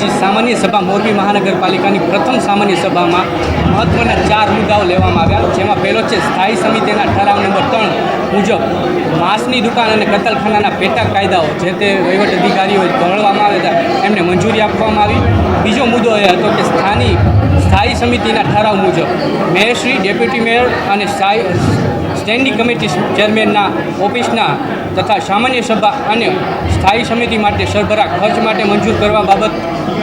પછી સામાન્ય સભા મોરબી મહાનગરપાલિકાની પ્રથમ સામાન્ય સભામાં મહત્ત્વના 4 મુદ્દાઓ લેવામાં આવ્યા, જેમાં પહેલો છે સ્થાયી સમિતિના ઠરાવ નંબર 3 મુજબ માંસની દુકાન અને કતલખાનાના પેટા કાયદાઓ જે તે વહીવટ અધિકારીઓ ઘડવામાં આવ્યા હતા એમને મંજૂરી આપવામાં આવી. બીજો મુદ્દો એ હતો કે સ્થાયી સમિતિના ઠરાવ મુજબ મેયરશ્રી, ડેપ્યુટી મેયર અને સ્ટેન્ડિંગ કમિટી ચેરમેનના ઓફિસના તથા સામાન્ય સભા અને સ્થાયી સમિતિ માટે સરભરા ખર્ચ માટે મંજૂર કરવા બાબત.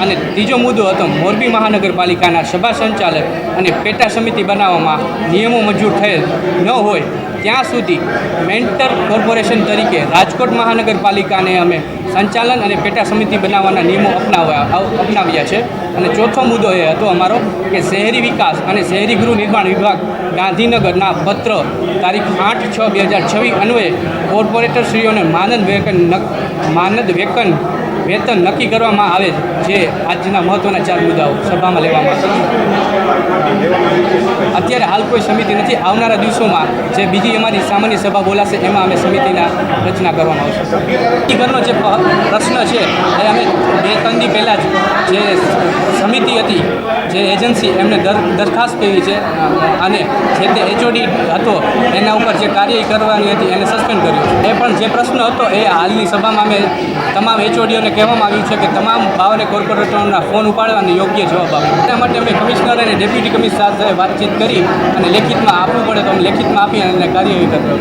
અને ત્રીજો મુદ્દો હતો મોરબી મહાનગરપાલિકાના સભા સંચાલક અને પેટા સમિતિ બનાવવામાં નિયમો મંજૂર થયેલ ન હોય ત્યાં સુધી મેન્ટર કોર્પોરેશન તરીકે રાજકોટ મહાનગરપાલિકાને અમે સંચાલન અને પેટા સમિતિ બનાવવાના નિયમો અપનાવ્યા છે. અને ચોથો મુદ્દો એ હતો અમારો કે શહેરી વિકાસ અને શહેરી ગૃહ નિર્માણ વિભાગ ગાંધીનગરના પત્ર તારીખ 8/6/2026 અન્વયે કોર્પોરેટરશ્રીઓને માનદ વેતન નક્કી કરવામાં આવે, જે આજના મહત્ત્વના 4 મુદ્દાઓ સભામાં લેવામાં આવ્યા. અત્યારે હાલ કોઈ સમિતિ નથી. આવનારા દિવસોમાં જે બીજી અમારી સામાન્ય સભા બોલાશે એમાં અમે સમિતિના રચના કરવામાં આવશે. ઘરનો જે પ્રશ્ન છે એ અમે 2-3 દી પહેલાં જ જે સમિતિ હતી, જે એજન્સી એમને દરખાસ્ત કરી છે અને જે તે એચઓડી હતો એના ઉપર જે કાર્યવાહી કરવાની હતી એને સસ્પેન્ડ કર્યું. એ પણ જે પ્રશ્ન હતો એ હાલની સભામાં અમે તમામ એચઓડીઓને કહેવામાં આવ્યું છે કે તમામ 52 કોર્પોરેટરોના ફોન ઉપાડવા અને યોગ્ય જવાબ આપ્યો. એના માટે અમે કમિશનર અને ડેપ્યુટી કમિશનર સાથે વાતચીત કરી અને લેખિતમાં આપવું પડે તો અમે લેખિતમાં આપી અને કાર્યવાહી કરતા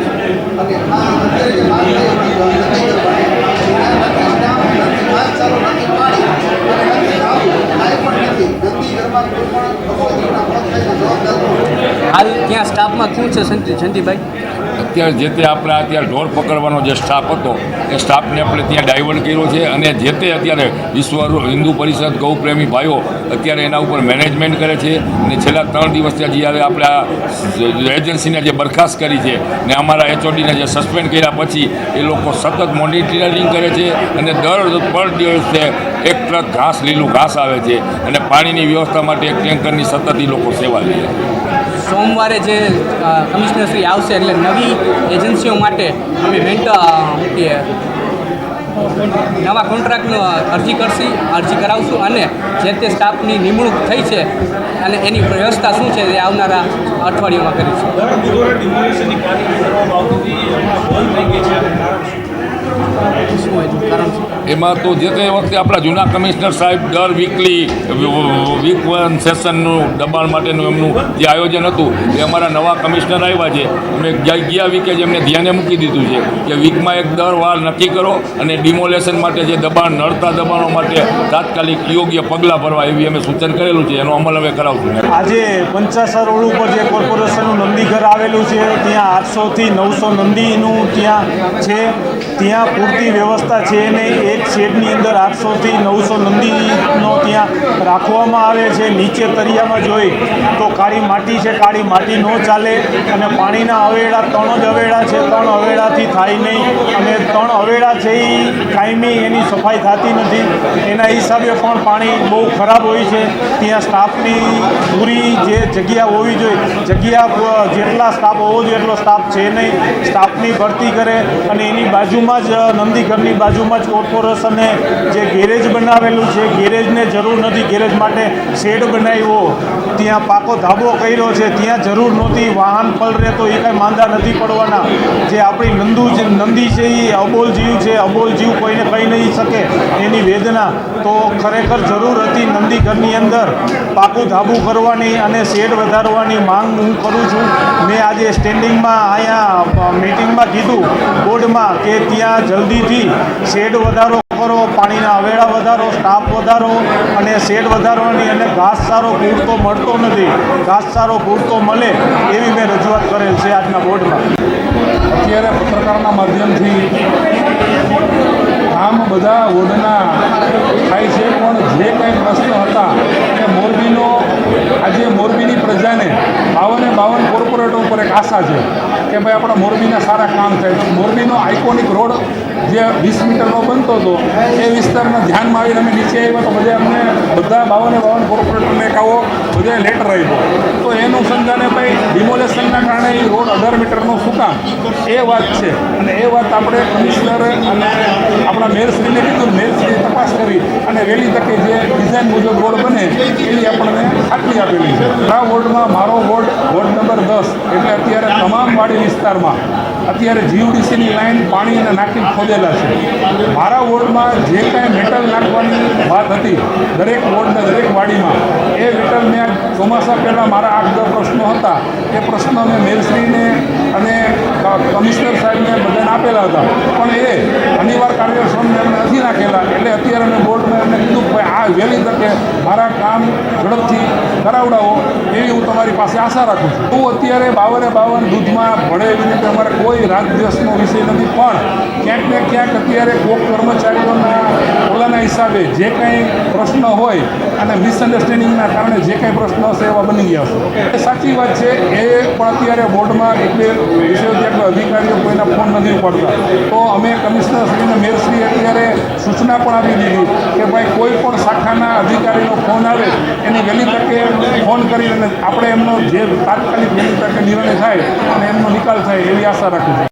હાલ ત્યાં સ્ટાફમાં શું છે સંદીપભાઈ? અત્યારે જે તે આપણે અત્યારે ઢોર પકડવાનો જે સ્ટાફ હતો એ સ્ટાફને આપણે ત્યાં ડાયવર્ટ કર્યો છે અને જે તે અત્યારે વિશ્વ હિન્દુ પરિષદ ગૌપ્રેમી ભાઈઓ અત્યારે એના ઉપર મેનેજમેન્ટ કરે છે. અને છેલ્લા 3 દિવસથી જ્યારે આપણે આ એજન્સીને જે બરખાસ્ત કરી છે ને અમારા એચઓડીને જે સસ્પેન્ડ કર્યા પછી એ લોકો સતત મોનિટરિંગ કરે છે અને પર દિવસે 1 ટ્રક ઘાસ, લીલું ઘાસ આવે છે અને પાણીની વ્યવસ્થા માટે 1 ટેન્કરની સતત એ લોકો સેવા લે છે. સોમવારે જે કમિશનરશ્રી આવશે એટલે નવી એજન્સીઓ માટે અમે નવા કોન્ટ્રાક્ટની અરજી કરાવશું અને જે તે સ્ટાફની નિમણૂક થઈ છે અને એની વ્યવસ્થા શું છે એ આવનારા અઠવાડિયામાં કરીશું. એમાં તો જે તે વખતે આપણા જૂના કમિશનર સાહેબ દર વીક 1 સેશનનું દબાણ માટેનું એમનું જે આયોજન હતું એ અમારા નવા કમિશનર આવ્યા છે. અમે ગયા વીકે જ એમને ધ્યાને મૂકી દીધું છે કે વીકમાં 1 દર વાર નક્કી કરો અને ડિમોલેશન માટે જે દબાણ નડતા દબાણો માટે તાત્કાલિક યોગ્ય પગલાં ભરવા એવી અમે સૂચન કરેલું છે. એનો અમલ હવે કરાવશું. આજે પંચાસર રોડ ઉપર જે કોર્પોરેશનનું નંદીઘર આવેલું છે ત્યાં 800થી 900 નંદીનું ત્યાં છે. ત્યાં પૂરતી વ્યવસ્થા છે નહીં. એક શેડની અંદર 800થી 900 નંદીનો ત્યાં રાખવામાં આવે છે. નીચે તરિયામાં જોઈ તો કાળી માટી છે, કાળી માટી ન ચાલે અને પાણીના અવેડા 3 જ અવેડા છે. 3 અવેડાથી થાય નહીં અને 3 અવેડા છે એ કાયમી એની સફાઈ થતી નથી. એના હિસાબે પણ પાણી બહુ ખરાબ હોય છે. ત્યાં સ્ટાફની પૂરી જે જગ્યા હોવી જોઈએ, જગ્યા જેટલા સ્ટાફ હોવો જોઈએ એટલો સ્ટાફ છે નહીં. સ્ટાફની ભરતી કરે અને એની બાજુમાં જ નંદીઘરની બાજુમાં જ કોર્પોરેશને જે ગેરેજ બનાવેલું છે, ગેરેજને જરૂર નથી. ગેરેજ માટે શેડ બનાવ્યો, ત્યાં પાકો ધાબો કર્યો છે, ત્યાં જરૂર નહોતી. વાહન પલરે તો એ કાંઈ માંદા નથી પડવાના. જે આપણી નંદી છે એ અબોલ જીવ છે. અબોલ જીવ કોઈને કહી નહીં શકે એની વેદના. તો ખરેખર જરૂર હતી નંદીઘરની અંદર પાકું ધાબું કરવાની અને શેડ વધારવાની માંગ હું કરું છું. મેં આજે સ્ટેન્ડિંગમાં અહીંયા મિટિંગમાં કીધું બોર્ડમાં કે ત્યાં જલ્દીથી શેડ વધારો કરો, પાણીના અવેડા વધારો, સ્ટાફ વધારો અને શેડ વધારવાની. અને ઘાસચારો પૂરતો મળતો નથી. ઘાસચારો પૂરતો મળે એવી મેં રજૂઆત કરેલ છે આજના બોર્ડમાં. અત્યારે પત્રકારના માધ્યમથી આમ બધા વોર્ડના થાય છે, પણ જે કંઈ પ્રશ્ન હતા કે મોરબીનો આજે મોરબીની પ્રજાને 52 કોર્પોરેટરો ઉપર એક આશા છે કે ભાઈ આપણા મોરબીના સારા કામ થાય. તો મોરબીનો આઇકોનિક રોડ જે 20 મીટરનો બનતો હતો એ વિસ્તારમાં ધ્યાનમાં આવીને અમે નીચે આવ્યા તો બધા 52 કોર્પોરેટરને એક આવો બધે લેટર આવ્યો. તો એનું સંધાને ભાઈ ડિમોલેશનના કારણે એ રોડ 18 મીટરનો શું કામ એ વાત છે. અને એ વાત આપણે કમિશનર અને આપણા મેયરશ્રીને કીધું. મેયરશ્રીએ તપાસ કરી અને વહેલી તકે જે ડિઝાઇન ખાતરી આપેલી છે. મારા વોર્ડમાં મારો વોર્ડ નંબર 10 એટલે અત્યારે તમામ વાડી વિસ્તારમાં અત્યારે જીયુડીસીની લાઈન પાણીને નાખીને ખોદેલા છે. મારા વોર્ડમાં જે કાંઈ મેટલ નાખવાની વાત હતી દરેક વોર્ડને દરેક વાડીમાં એ મેટલ મેં ચોમાસા પહેલાં મારા 8-10 પ્રશ્નો હતા એ પ્રશ્નો મેં મેયરશ્રીને અને કમિશનર સાહેબને બધાને આપેલા હતા, પણ એ અનિવાર કાર્યશ્રમને એમને નથી નાખેલા. એટલે અત્યારે મેં બોર્ડમાં એમને કીધું કે ભાઈ આ વહેલી તકે મારા કામ ઝડપથી કરાવડાવો એવી હું તમારી પાસે આશા રાખું છું. હું અત્યારે 52 દૂધમાં ભળે એવી રીતે અમારે કોઈ રાગદ્વેષનો વિષય નથી, પણ ક્યાંક ને ક્યાંક અત્યારે કોઈક કર્મચારીઓના ઓલાના હિસાબે જે કંઈ પ્રશ્ન હોય અને મિસઅન્ડરસ્ટેન્ડિંગના કારણે જે કંઈ પ્રશ્ન હશે એવા બની ગયા છે. એ સાચી વાત છે. એ પણ અત્યારે બોર્ડમાં એટલે વિષયો ત્યાં અધિકારીઓ કોઈના ફોન નથી ઉપાડતા, તો અમે કમિશનરશ્રીને મેયરશ્રી અત્યારે સૂચના પણ આપી દીધી કે ભાઈ કોઈ પણ શાખાના અધિકારીનો ફોન આવે એની વહેલી તકે ફોન કરીને આપણે એમનો જે તાત્કાલિક વહેલી તકે નિર્ણય થાય અને એમનો નિકાલ થાય એવી આશા રાખું છું.